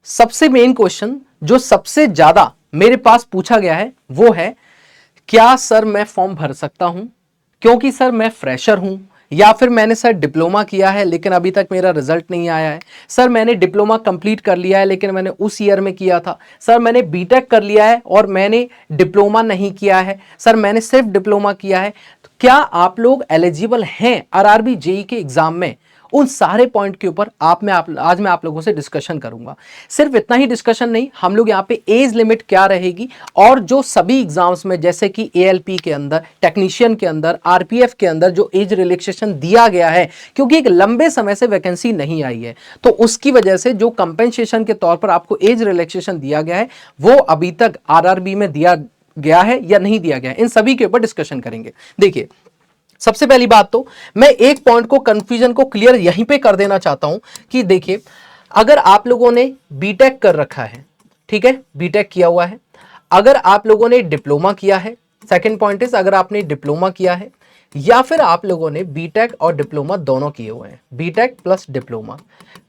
सबसे main question जो सबसे ज्यादा मेरे पास पूछा गया है वो है, क्या सर मैं फॉर्म भर सकता हूं क्योंकि सर मैं फ्रेशर हूं, या फिर मैंने सर डिप्लोमा किया है लेकिन अभी तक मेरा रिजल्ट नहीं आया है, सर मैंने डिप्लोमा कंप्लीट कर लिया है लेकिन मैंने उस ईयर में किया था, सर मैंने बीटेक कर लिया है और मैंने डिप्लोमा नहीं किया है, सर मैंने सिर्फ डिप्लोमा किया है। तो क्या आप लोग एलिजिबल हैं आरआरबी जेई के एग्जाम में? उन सारे पॉइंट के ऊपर आज मैं आप लोगों से डिस्कशन करूंगा। सिर्फ इतना ही डिस्कशन नहीं, हम लोग यहाँ पे एज लिमिट क्या रहेगी और जो सभी एग्जाम्स में जैसे कि एएलपी के अंदर, टेक्नीशियन के अंदर, आरपीएफ के अंदर जो एज रिलैक्सेशन दिया गया है क्योंकि एक लंबे समय से वैकेंसी नहीं आई है तो उसकी वजह से जो कंपेंसेशन के तौर पर आपको एज रिलैक्सेशन दिया गया है वो अभी तक आरआरबी में दिया गया है या नहीं दिया गया है, इन सभी के ऊपर डिस्कशन करेंगे। देखिए, सबसे पहली बात तो मैं एक पॉइंट को, कंफ्यूजन को क्लियर यहीं पे कर देना चाहता हूं कि देखिए, अगर आप लोगों ने बीटेक कर रखा है, ठीक है, बीटेक किया हुआ है, अगर आप लोगों ने डिप्लोमा किया है, सेकंड पॉइंट इज अगर आपने डिप्लोमा किया है या फिर आप लोगों ने बीटेक और डिप्लोमा दोनों किए हुए हैं, बीटेक प्लस डिप्लोमा,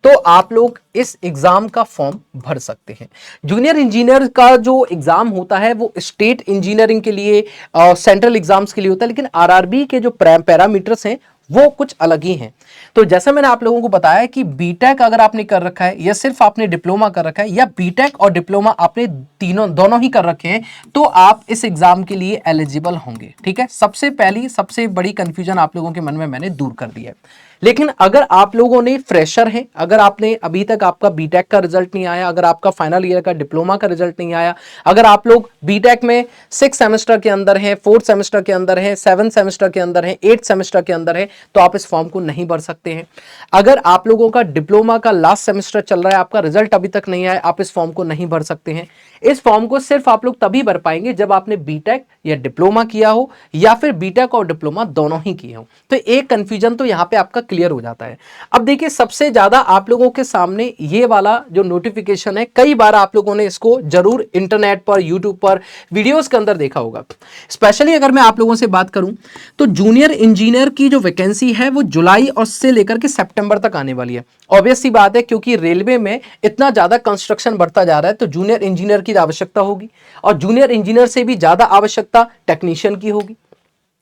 तो आप लोग इस एग्जाम का फॉर्म भर सकते हैं। जूनियर इंजीनियर का जो एग्जाम होता है वो स्टेट इंजीनियरिंग के लिए और सेंट्रल एग्जाम्स के लिए होता है, लेकिन आरआरबी के जो पैरामीटर्स हैं वो कुछ अलग ही हैं। तो जैसे मैंने आप लोगों को बताया कि बीटेक अगर आपने कर रखा है या सिर्फ आपने डिप्लोमा कर रखा है या बीटेक और डिप्लोमा आपने दोनों ही कर रखे हैं तो आप इस एग्जाम के लिए एलिजिबल होंगे। ठीक है, सबसे बड़ी कंफ्यूजन आप लोगों के मन में मैंने दूर कर दी है। लेकिन अगर आप लोगों ने फ्रेशर हैं, अगर आपने अभी तक आपका बीटेक का रिजल्ट नहीं आया, अगर आपका फाइनल ईयर का डिप्लोमा का रिजल्ट नहीं आया, अगर आप लोग बीटेक में 6 सेमेस्टर के अंदर हैं, 4 सेमेस्टर के अंदर हैं, 7 सेमेस्टर के अंदर हैं, 8 सेमेस्टर के अंदर हैं, तो आप इस फॉर्म को नहीं भर सकते हैं। अगर आप लोगों का डिप्लोमा का लास्ट सेमेस्टर चल रहा है, आपका रिजल्ट अभी तक नहीं आया, आप इस फॉर्म को नहीं भर सकते हैं। इस फॉर्म को सिर्फ आप लोग तभी भर पाएंगे जब आपने बीटेक या डिप्लोमा किया हो या फिर बीटेक और डिप्लोमा दोनों ही किए हो। तो एक कंफ्यूजन तो यहां पे आपका क्लियर हो जाता है। अब देखिए, सबसे ज्यादा आप लोगों के सामने ये वाला जो नोटिफिकेशन है, कई बार आप लोगों ने इसको जरूर इंटरनेट पर, यूट्यूब पर, वीडियोस के अंदर देखा होगा। स्पेशली अगर मैं आप लोगों से बात करूं तो जूनियर इंजीनियर की जो वैकेंसी है वो जुलाई और से लेकर के सितंबर तक आने वाली है। ऑब्वियस सी बात है, क्योंकि रेलवे में इतना ज्यादा कंस्ट्रक्शन बढ़ता जा रहा है तो जूनियर इंजीनियर की आवश्यकता होगी और जूनियर इंजीनियर से भी ज्यादा आवश्यकता टेक्नीशियन की होगी,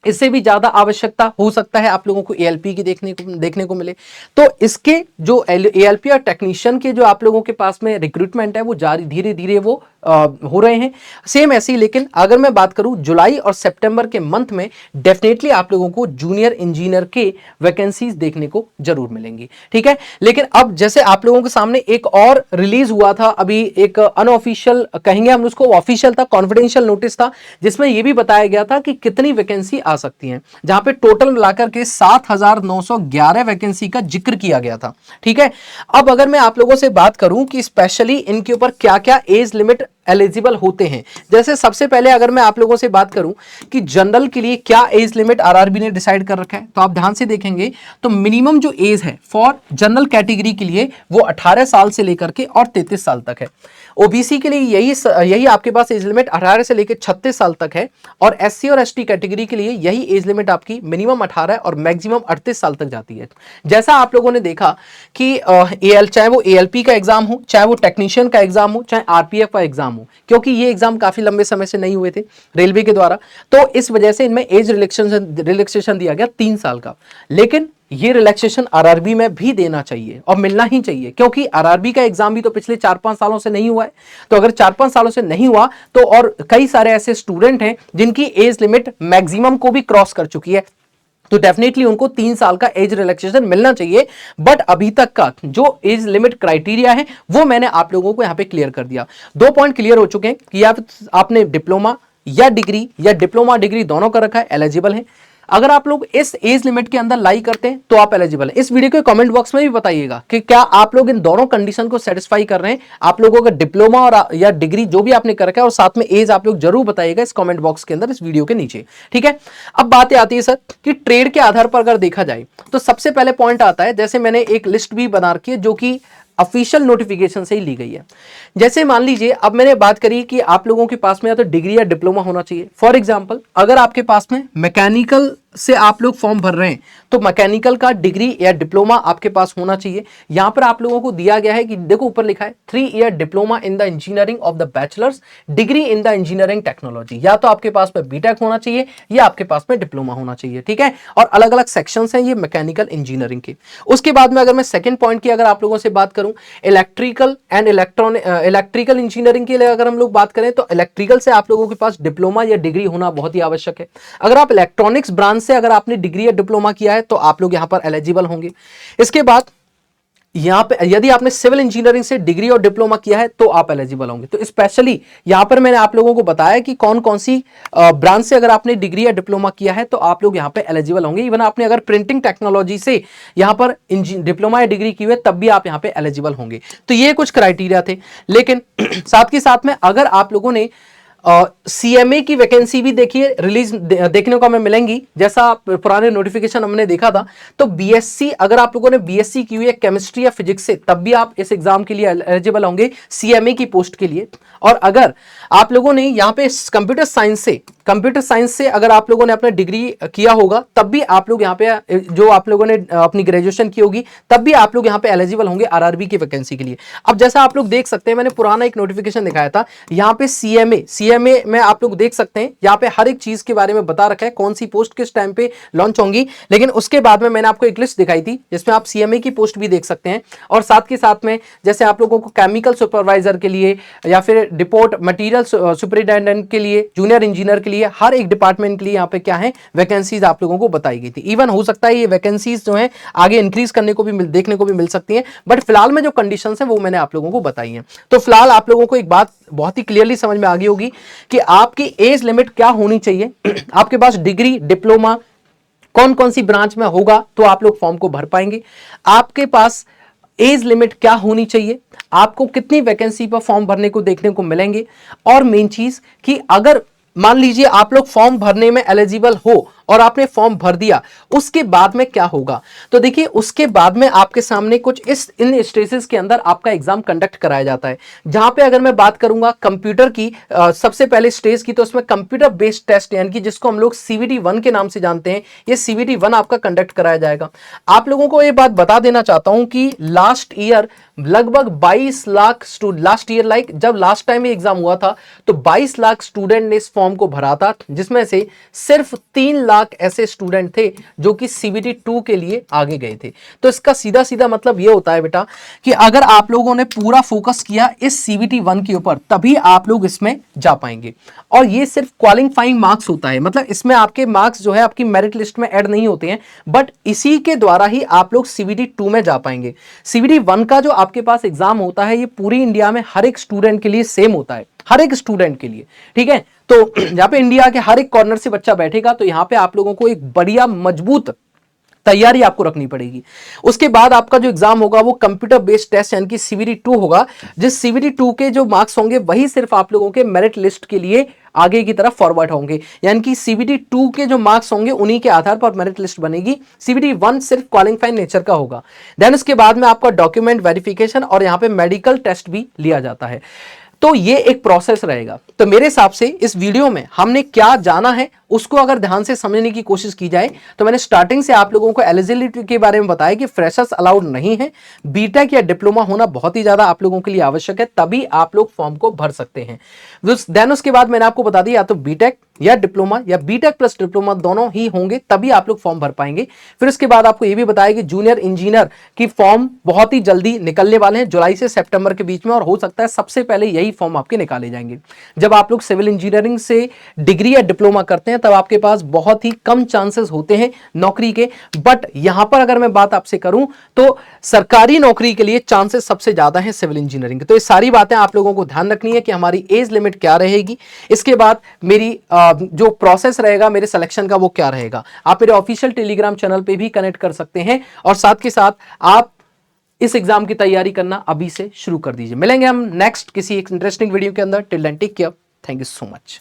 इससे भी ज्यादा आवश्यकता हो सकता है आप लोगों को एएलपी की देखने को मिले। तो इसके जो एएलपी और टेक्नीशियन के जो आप लोगों के पास में रिक्रूटमेंट है वो जारी धीरे धीरे वो हो रहे हैं, सेम ऐसे ही। लेकिन अगर मैं बात करूं जुलाई और सितंबर के मंथ में डेफिनेटली आप लोगों को जूनियर इंजीनियर के वैकेंसीज देखने को जरूर मिलेंगी। ठीक है, लेकिन अब जैसे आप लोगों के सामने एक और रिलीज हुआ था अभी, एक अनऑफिशियल कहेंगे हम उसको, ऑफिशियल था, कॉन्फिडेंशियल नोटिस था, जिसमें यह भी बताया गया था कि कितनी वैकेंसी आ सकती हैं, जहां पे टोटल मिलाकर के 7,911 वैकेंसी का जिक्र किया गया था। ठीक है, अब अगर मैं आप लोगों से बात करूं कि स्पेशली इनके ऊपर क्या क्या एज लिमिट एलिजिबल होते हैं, जैसे सबसे पहले अगर मैं आप लोगों से बात करूं कि जनरल के लिए क्या एज लिमिट आरआरबी ने डिसाइड कर रखा है, तो आप ध्यान से देखेंगे तो मिनिमम जो एज है फॉर जनरल कैटेगरी के लिए वो 18 साल से लेकर के और 33 साल तक है। ओबीसी के लिए यही आपके पास एज लिमिट 18 से लेकर 36 साल तक है और एससी और एसटी कैटेगरी के लिए यही एज लिमिट आपकी मिनिमम 18 और मैक्सिमम 38 साल तक जाती है। जैसा आप लोगों ने देखा कि चाहे वो एएलपी का एग्जाम हो, चाहे वो टेक्नीशियन का एग्जाम हो, चाहे आरपीएफ का एग्जाम हो, क्योंकि ये एग्जाम काफी लंबे समय से नहीं हुए थे रेलवे के द्वारा, तो इस वजह से इनमें एज रिलैक्सेशन दिया गया 3 साल का। लेकिन ये रिलैक्सेशन आरआरबी में भी देना चाहिए और मिलना ही चाहिए, क्योंकि आरआरबी का एग्जाम भी तो पिछले 4-5 सालों से नहीं हुआ है। तो अगर 4-5 सालों से नहीं हुआ तो और कई सारे ऐसे स्टूडेंट हैं जिनकी एज लिमिट मैक्सिमम को भी क्रॉस कर चुकी है, तो डेफिनेटली उनको 3 साल का एज रिलैक्सेशन मिलना चाहिए। बट अभी तक का जो एज लिमिट क्राइटेरिया है वो मैंने आप लोगों को यहां पे क्लियर कर दिया। 2 पॉइंट क्लियर हो चुके हैं कि आपने डिप्लोमा या डिग्री या डिप्लोमा डिग्री दोनों कर रखा है, एलिजिबल है। अगर आप लोग इस एज लिमिट के अंदर लाई करते हैं तो आप एलिजिबल हैं। इस वीडियो के कमेंट बॉक्स में भी बताइएगा कि क्या आप लोग इन दोनों कंडीशन को सेटिस्फाई कर रहे हैं। आप लोगों का डिप्लोमा और या डिग्री जो भी आपने कर रखा है और साथ में एज आप लोग जरूर बताइएगा इस कमेंट बॉक्स के अंदर, इस वीडियो के नीचे। ठीक है, अब बात आती है सर कि ट्रेड के आधार पर अगर देखा जाए तो सबसे पहले पॉइंट आता है, जैसे मैंने एक लिस्ट भी बना रखी है जो कि ऑफिशियल नोटिफिकेशन से ही ली गई है। जैसे मान लीजिए अब मैंने बात करी कि आप लोगों के पास में या तो डिग्री या डिप्लोमा होना चाहिए। फॉर एग्जांपल अगर आपके पास में मैकेनिकल से आप लोग फॉर्म भर रहे हैं तो मैकेनिकल का डिग्री या डिप्लोमा आपके पास होना चाहिए। यहां पर आप लोगों को दिया गया है कि देखो ऊपर लिखा है 3 year diploma in the engineering of the bachelors degree in the engineering technology. या तो आपके पास में बीटेक होना चाहिए या आपके पास में डिप्लोमा होना चाहिए, ठीक है। और अलग अलग सेक्शंस हैं ये मैकेनिकल इंजीनियरिंग के। उसके बाद में अगर मैं सेकंड पॉइंट की अगर आप लोगों से बात करूं, इलेक्ट्रिकल एंड इलेक्ट्रिकल इंजीनियरिंग के लिए अगर हम लोग बात करें तो इलेक्ट्रिकल से आप लोगों के पास डिप्लोमा या डिग्री होना बहुत ही आवश्यक है। अगर आप इलेक्ट्रॉनिक्स ब्रांच से अगर आपने डिग्री या डिप्लोमा किया है तो आप लोग यहां पर एलिजिबल होंगे। इसके बाद यहां पे यदि आपने सिविल इंजीनियरिंग से डिग्री और डिप्लोमा किया है तो आप एलिजिबल होंगे। तो स्पेशली यहां पर मैंने आप लोगों को बताया कि कौन कौन सी ब्रांच से अगर आपने डिग्री या डिप्लोमा किया है तो आप लोग यहां पे एलिजिबल होंगे। इवन आपने अगर प्रिंटिंग टेक्नोलॉजी से यहां पर डिप्लोमा या डिग्री की हुई तब भी आप यहां पे एलिजिबल होंगे। तो ये कुछ क्राइटेरिया थे। लेकिन साथ के साथ में अगर आप लोगों ने सीएमए की वैकेंसी भी देखिए रिलीज देखने को हमें मिलेंगी। जैसा पुराने नोटिफिकेशन हमने देखा था तो बीएससी अगर आप लोगों ने बीएससी की हुई है केमिस्ट्री या फिजिक्स से तब भी आप इस एग्जाम के लिए एलिजिबल होंगे सीएमए की पोस्ट के लिए। और अगर आप लोगों ने यहां पे कंप्यूटर साइंस से अगर आप लोगों ने अपना डिग्री किया होगा तब भी आप लोग यहां पे जो आप लोगों ने अपनी ग्रेजुएशन की होगी तब भी आप लोग यहां पे एलिजिबल होंगे आरआरबी की वैकेंसी के लिए। अब जैसा आप लोग देख सकते हैं मैंने पुराना एक नोटिफिकेशन दिखाया था, यहां पे सीएमए में आप लोग देख सकते हैं यहां पे हर एक चीज के बारे में बता रखा है कौन सी पोस्ट किस टाइम पे लॉन्च होंगी। लेकिन उसके बाद में मैंने आपको एक लिस्ट दिखाई थी जिसमें आप सीएमए की पोस्ट भी देख सकते हैं। और साथ के साथ में जैसे आप लोगों को केमिकल सुपरवाइजर के लिए या फिर डिपोर्ट मटेरियल सुपरिटेंडेंट के लिए, जूनियर इंजीनियर के लिए, हर एक डिपार्टमेंट के लिए यहाँ पे क्या है वैकेंसीज आप लोगों को बताई गई थी। इवन हो सकता है ये वैकेंसीज जो है आगे इंक्रीज करने को भी देखने को भी मिल सकती हैं, बट फिलहाल में जो कंडीशंस हैं वो मैंने आप लोगों को बताई हैं। तो फिलहाल आप लोगों को एक बात बहुत ही क्लियरली समझ में आ गई होगी कि आपकी एज लिमिट क्या होनी चाहिए। आपके पास डिग्री डिप्लोमा कौन कौन सी ब्रांच में होगा तो आप लोग फॉर्म को भर पाएंगे। आपके पास एज लिमिट क्या होनी चाहिए, आपको कितनी वैकेंसी पर फॉर्म भरने को देखने को मिलेंगे। और मेन चीज कि अगर मान लीजिए आप लोग फॉर्म भरने में एलिजिबल हो और आपने फॉर्म भर दिया उसके बाद में क्या होगा। तो देखिए उसके बाद में आपके सामने कुछ इन स्टेजेस के अंदर आपका एग्जाम कंडक्ट कराया जाता है। जहां पे अगर मैं बात करूंगा कंप्यूटर की सबसे पहले स्टेज की तो उसमें कंप्यूटर बेस्ड टेस्ट यानी कि जिसको हम लोग सीवीटी 1 के नाम से जानते हैं, ये सीवीटी 1 आपका कंडक्ट कराया जाएगा। आप लोगों को ये बात बता देना चाहता हूं कि लास्ट ईयर लगभग 22 लाख लास्ट ईयर जब लास्ट टाइम ये एग्जाम हुआ था तो 22 लाख स्टूडेंट ने इस फॉर्म को भरा था, जिसमें से सिर्फ 3 लाख ऐसे स्टूडेंट थे जो कि सीबीटी 2 के लिए आगे गए थे। तो इसका सीधा सीधा मतलब ये होता है बेटा कि अगर आप लोगों ने पूरा फोकस किया इस सीबीटी 1 के ऊपर तभी आप लोग इसमें जा पाएंगे। और ये सिर्फ क्वालिफाइंग मार्क्स होता है, मतलब इसमें आपके मार्क्स जो है आपकी मेरिट लिस्ट में ऐड नहीं होते हैं, बट इसी के द्वारा ही आप लोग सीबीटी 2 में जा पाएंगे। सीबीटी 1 का जो आपके पास एग्जाम होता है ये पूरी इंडिया में हर एक स्टूडेंट के लिए सेम होता है, हर एक स्टूडेंट के लिए, ठीक है। तो यहां पे इंडिया के हर एक कॉर्नर से बच्चा बैठेगा तो यहां पे आप लोगों को एक बढ़िया मजबूत तैयारी आपको रखनी पड़ेगी। उसके बाद आपका जो एग्जाम होगा वो कंप्यूटर बेस्ड टेस्ट यानी कि सीबीटी 2 होगा, जिस सीबीटी 2 के जो मार्क्स होंगे वही सिर्फ आप लोगों के मेरिट लिस्ट के लिए आगे की तरफ फॉरवर्ड होंगे, यानी कि सीबीटी 2 के जो मार्क्स होंगे उन्हीं के आधार पर मेरिट लिस्ट बनेगी। सीबीटी 1 सिर्फ क्वालिफाइंग नेचर का होगा। देन उसके बाद में आपका डॉक्यूमेंट वेरिफिकेशन और यहां पे मेडिकल टेस्ट भी लिया जाता है। तो ये एक प्रोसेस रहेगा। तो मेरे हिसाब से इस वीडियो में हमने क्या जाना है उसको अगर ध्यान से समझने की कोशिश की जाए तो मैंने स्टार्टिंग से आप लोगों को एलिजिबिलिटी के बारे में बताया कि फ्रेशर्स अलाउड नहीं है, बीटेक या डिप्लोमा होना बहुत ही ज्यादा आप लोगों के लिए आवश्यक है, तभी आप लोग फॉर्म को भर सकते हैं। देन उसके बाद मैंने आपको बता दिया या तो बीटेक या डिप्लोमा या बीटेक प्लस डिप्लोमा दोनों ही होंगे तभी आप लोग फॉर्म भर पाएंगे। फिर उसके बाद आपको यह भी बताया कि जूनियर इंजीनियर की फॉर्म बहुत ही जल्दी निकलने वाले हैं, जुलाई से सितंबर के बीच में, और हो सकता है सबसे पहले यही फॉर्म आपके निकाले जाएंगे। जब आप लोग सिविल इंजीनियरिंग से डिग्री या डिप्लोमा करते हैं तब आपके पास बहुत ही कम चांसेस होते हैं नौकरी के, बट यहां पर अगर मैं बात आपसे करूं तो सरकारी नौकरी के लिए चांसेस सबसे ज्यादा हैं सिविल इंजीनियरिंग के। तो ये सारी बातें आप लोगों को ध्यान रखनी है कि हमारी एज लिमिट क्या रहेगी, इसके बाद मेरी जो प्रोसेस रहेगा मेरे सिलेक्शन का वो क्या रहेगा। आप मेरे ऑफिशियल टेलीग्राम चैनल पे भी कनेक्ट कर सकते हैं और साथ के साथ आप इस एग्जाम की तैयारी करना अभी से शुरू कर दीजिए। मिलेंगे हम नेक्स्ट किसी एक इंटरेस्टिंग वीडियो के अंदर। Till then take care, thank you so much.